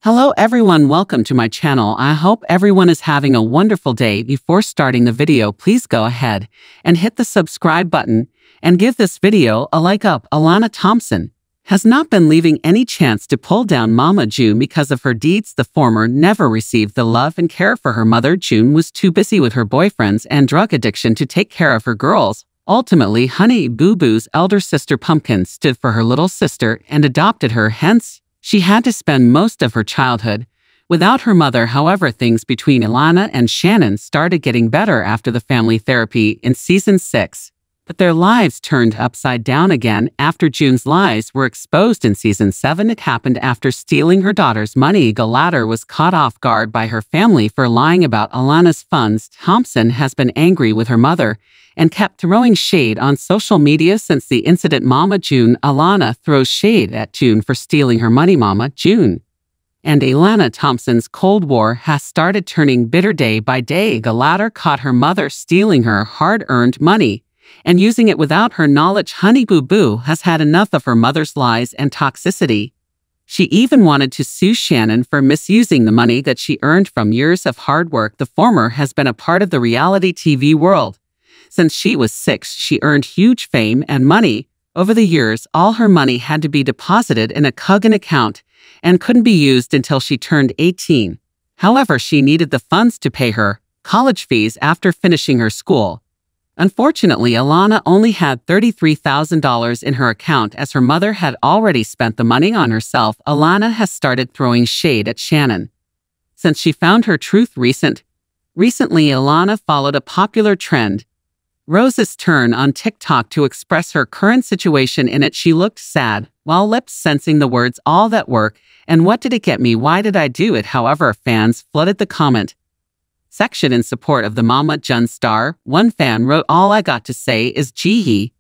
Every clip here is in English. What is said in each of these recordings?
Hello everyone, welcome to my channel. I hope everyone is having a wonderful day. Before starting the video, please go ahead and hit the subscribe button and give this video a like up. Alana Thompson has not been leaving any chance to pull down Mama June because of her deeds. The former never received the love and care for her mother. June was too busy with her boyfriends and drug addiction to take care of her girls. Ultimately, Honey Boo Boo's elder sister Pumpkin stood for her little sister and adopted her, hence she had to spend most of her childhood without her mother. However, things between Alana and Shannon started getting better after the family therapy in season 6. But their lives turned upside down again after June's lies were exposed in season 7. It happened after stealing her daughter's money. The latter was caught off guard by her family for lying about Alana's funds. Thompson has been angry with her mother and kept throwing shade on social media since the incident. Mama June. Alana throws shade at June for stealing her money. Mama June and Alana Thompson's Cold War has started turning bitter day by day. The latter caught her mother stealing her hard-earned money and using it without her knowledge. Honey Boo Boo has had enough of her mother's lies and toxicity. She even wanted to sue Shannon for misusing the money that she earned from years of hard work. The former has been a part of the reality TV world since she was 6. She earned huge fame and money. Over the years, all her money had to be deposited in a Cuggan account and couldn't be used until she turned 18. However, she needed the funds to pay her college fees after finishing her school. Unfortunately, Alana only had $33,000 in her account as her mother had already spent the money on herself. Alana has started throwing shade at Shannon since she found her truth recently. Alana followed a popular trend, Rose's turn on TikTok, to express her current situation. In it, she looked sad while lips sensing the words, "All that work, and what did it get me? Why did I do it?" However, fans flooded the comment section in support of the Mama June star. One fan wrote, "All I got to say is gee,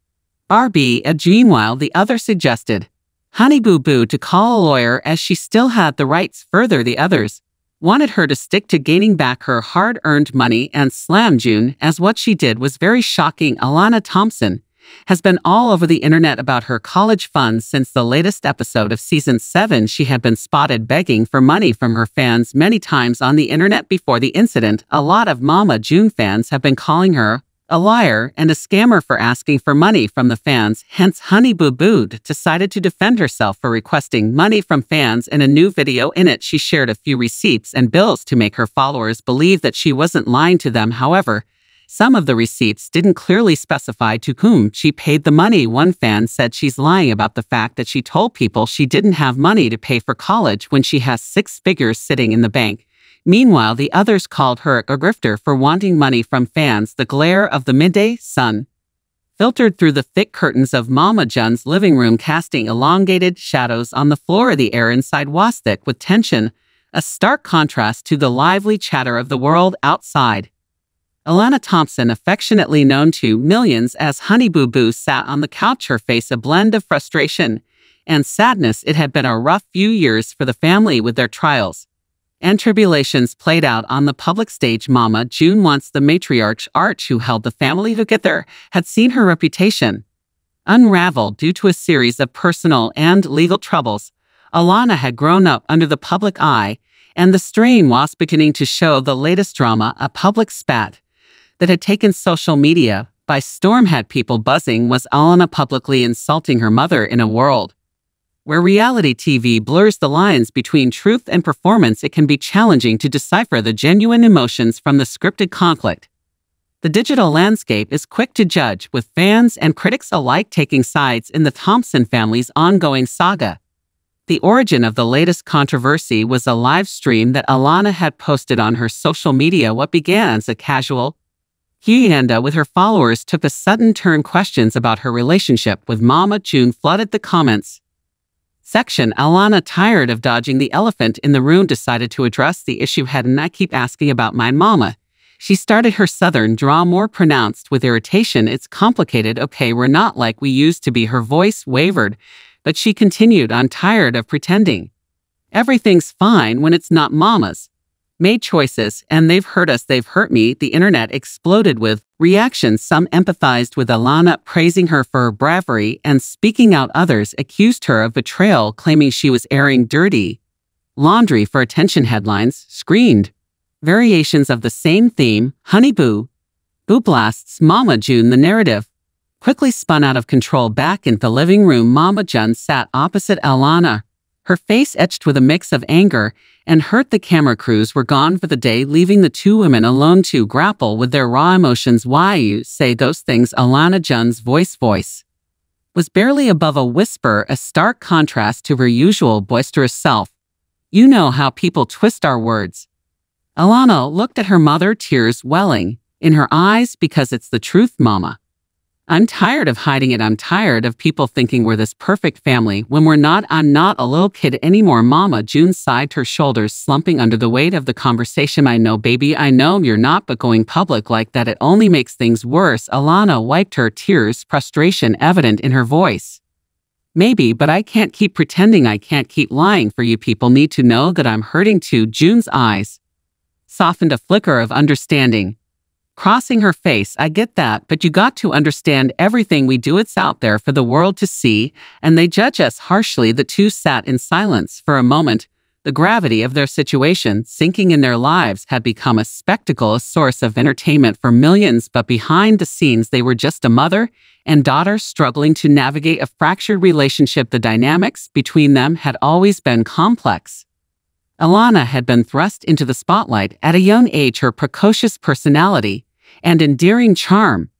Barbie." Meanwhile, the other suggested Honey Boo Boo to call a lawyer as she still had the rights. Further, the others wanted her to stick to gaining back her hard-earned money and slam June, as what she did was very shocking. Alana Thompson has been all over the internet about her college funds since the latest episode of season 7. She had been spotted begging for money from her fans many times on the internet before the incident. A lot of Mama June fans have been calling her a liar and a scammer for asking for money from the fans. Hence, Honey Boo Boo decided to defend herself for requesting money from fans in a new video. In it, she shared a few receipts and bills to make her followers believe that she wasn't lying to them. However, some of the receipts didn't clearly specify to whom she paid the money. One fan said she's lying about the fact that she told people she didn't have money to pay for college when she has 6 figures sitting in the bank. Meanwhile, the others called her a grifter for wanting money from fans. The glare of the midday sun filtered through the thick curtains of Mama June's living room, casting elongated shadows on the floor. The air inside was thick with tension, a stark contrast to the lively chatter of the world outside. Alana Thompson, affectionately known to millions as Honey Boo Boo, sat on the couch, her face a blend of frustration and sadness. It had been a rough few years for the family with their trials and tribulations played out on the public stage. Mama June, once the matriarch who held the family together, had seen her reputation unravel due to a series of personal and legal troubles. Alana had grown up under the public eye, and the strain was beginning to show. The latest drama, a public spat that had taken social media by storm, had people buzzing, was Alana publicly insulting her mother. In a world where reality TV blurs the lines between truth and performance, it can be challenging to decipher the genuine emotions from the scripted conflict. The digital landscape is quick to judge, with fans and critics alike taking sides in the Thompson family's ongoing saga. The origin of the latest controversy was a live stream that Alana had posted on her social media. What began as a casual Q&A with her followers took a sudden turn. Questions about her relationship with Mama June flooded the comments section. Alana, tired of dodging the elephant in the room, decided to address the issue head on. "I keep asking about my mama." She started, her southern drawl more pronounced with irritation. "It's complicated, okay? We're not like we used to be." Her voice wavered, but she continued, "I'm tired of pretending everything's fine when it's not. Mama's made choices, and they've hurt us, they've hurt me." The internet exploded with reactions. Some empathized with Alana, praising her for her bravery and speaking out. Others accused her of betrayal, claiming she was airing dirty laundry for attention headlines, screened variations of the same theme, Honey Boo, Boo blasts Mama June. The narrative quickly spun out of control. Back in the living room, Mama June sat opposite Alana, her face etched with a mix of anger and hurt. The camera crews were gone for the day, leaving the two women alone to grapple with their raw emotions. Why you say those things? Alana June's voice was barely above a whisper, a stark contrast to her usual boisterous self. You know how people twist our words. Alana looked at her mother, tears welling in her eyes. Because it's the truth, Mama. I'm tired of hiding it. I'm tired of people thinking we're this perfect family when we're not. I'm not a little kid anymore. Mama June sighed, her shoulders slumping under the weight of the conversation. I know, baby, I know you're not, but going public like that, it only makes things worse. Alana wiped her tears, frustration evident in her voice. Maybe, but I can't keep pretending. I can't keep lying for you. People need to know that I'm hurting too. June's eyes softened, a flicker of understanding crossing her face. I get that, but you got to understand, everything we do, it's out there for the world to see, and they judge us harshly. The two sat in silence for a moment. The gravity of their situation, sinking in their lives, had become a spectacle, a source of entertainment for millions, but behind the scenes they were just a mother and daughter struggling to navigate a fractured relationship. The dynamics between them had always been complex. Alana had been thrust into the spotlight at a young age, her precocious personality and endearing charm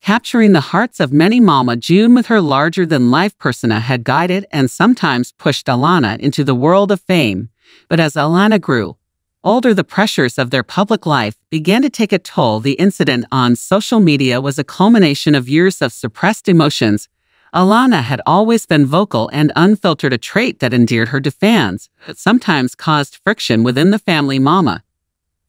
capturing the hearts of many. Mama June, with her larger-than-life persona, had guided and sometimes pushed Alana into the world of fame. But as Alana grew older, the pressures of their public life began to take a toll. The incident on social media was a culmination of years of suppressed emotions. Alana had always been vocal and unfiltered, a trait that endeared her to fans, but sometimes caused friction within the family. Mama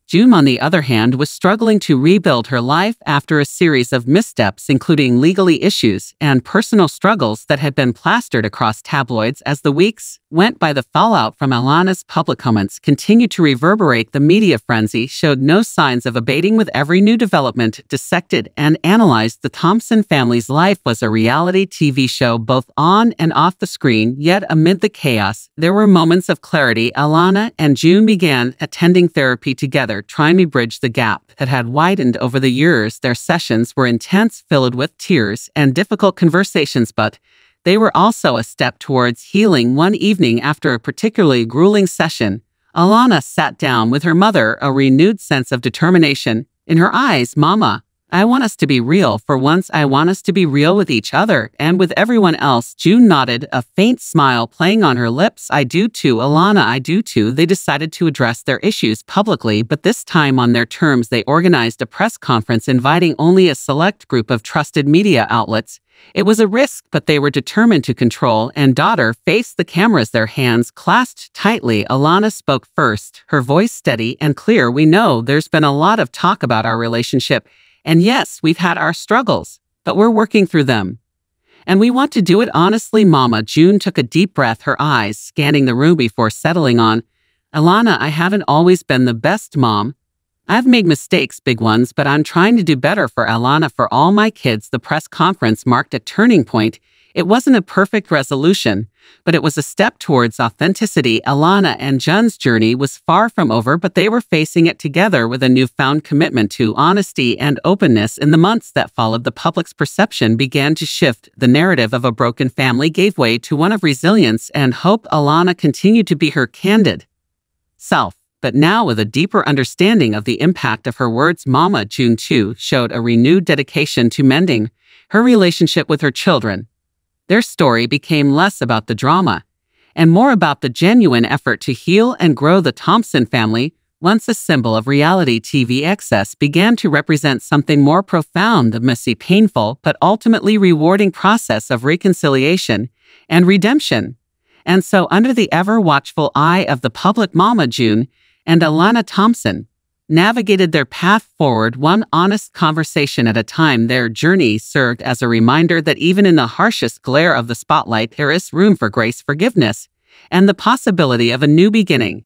June, on the other hand, was struggling to rebuild her life after a series of missteps, including legally issues and personal struggles that had been plastered across tabloids. As the weeks went by, the fallout from Alana's public comments continued to reverberate. The media frenzy showed no signs of abating. With every new development dissected and analyzed, the Thompson family's life was a reality TV show, both on and off the screen. Yet amid the chaos, there were moments of clarity. Alana and June began attending therapy together, trying to bridge the gap that had widened over the years. Their sessions were intense, filled with tears and difficult conversations, but they were also a step towards healing. One evening, after a particularly grueling session, Alana sat down with her mother, a renewed sense of determination in her eyes. Mama, I want us to be real. For once, I want us to be real with each other and with everyone else. June nodded, a faint smile playing on her lips. I do too, Alana, I do too. They decided to address their issues publicly, but this time on their terms. They organized a press conference inviting only a select group of trusted media outlets. It was a risk, but they were determined to control, and daughter faced the cameras, their hands clasped tightly. Alana spoke first, her voice steady and clear. We know there's been a lot of talk about our relationship. And yes, we've had our struggles, but we're working through them. And we want to do it honestly. Mama June took a deep breath, her eyes scanning the room before settling on, Alana, I haven't always been the best mom. I've made mistakes, big ones, but I'm trying to do better for Alana, for all my kids. The press conference marked a turning point. It wasn't a perfect resolution, but it was a step towards authenticity. Alana and June's journey was far from over, but they were facing it together with a newfound commitment to honesty and openness. In the months that followed, the public's perception began to shift. The narrative of a broken family gave way to one of resilience and hope. Alana continued to be her candid self, but now with a deeper understanding of the impact of her words. Mama June, too, showed a renewed dedication to mending her relationship with her children. Their story became less about the drama and more about the genuine effort to heal and grow. The Thompson family, once a symbol of reality TV excess, began to represent something more profound, a messy, painful, but ultimately rewarding process of reconciliation and redemption. And so, under the ever-watchful eye of the public, Mama June and Alana Thompson navigated their path forward, one honest conversation at a time. Their journey served as a reminder that even in the harshest glare of the spotlight, there is room for grace, forgiveness, and the possibility of a new beginning.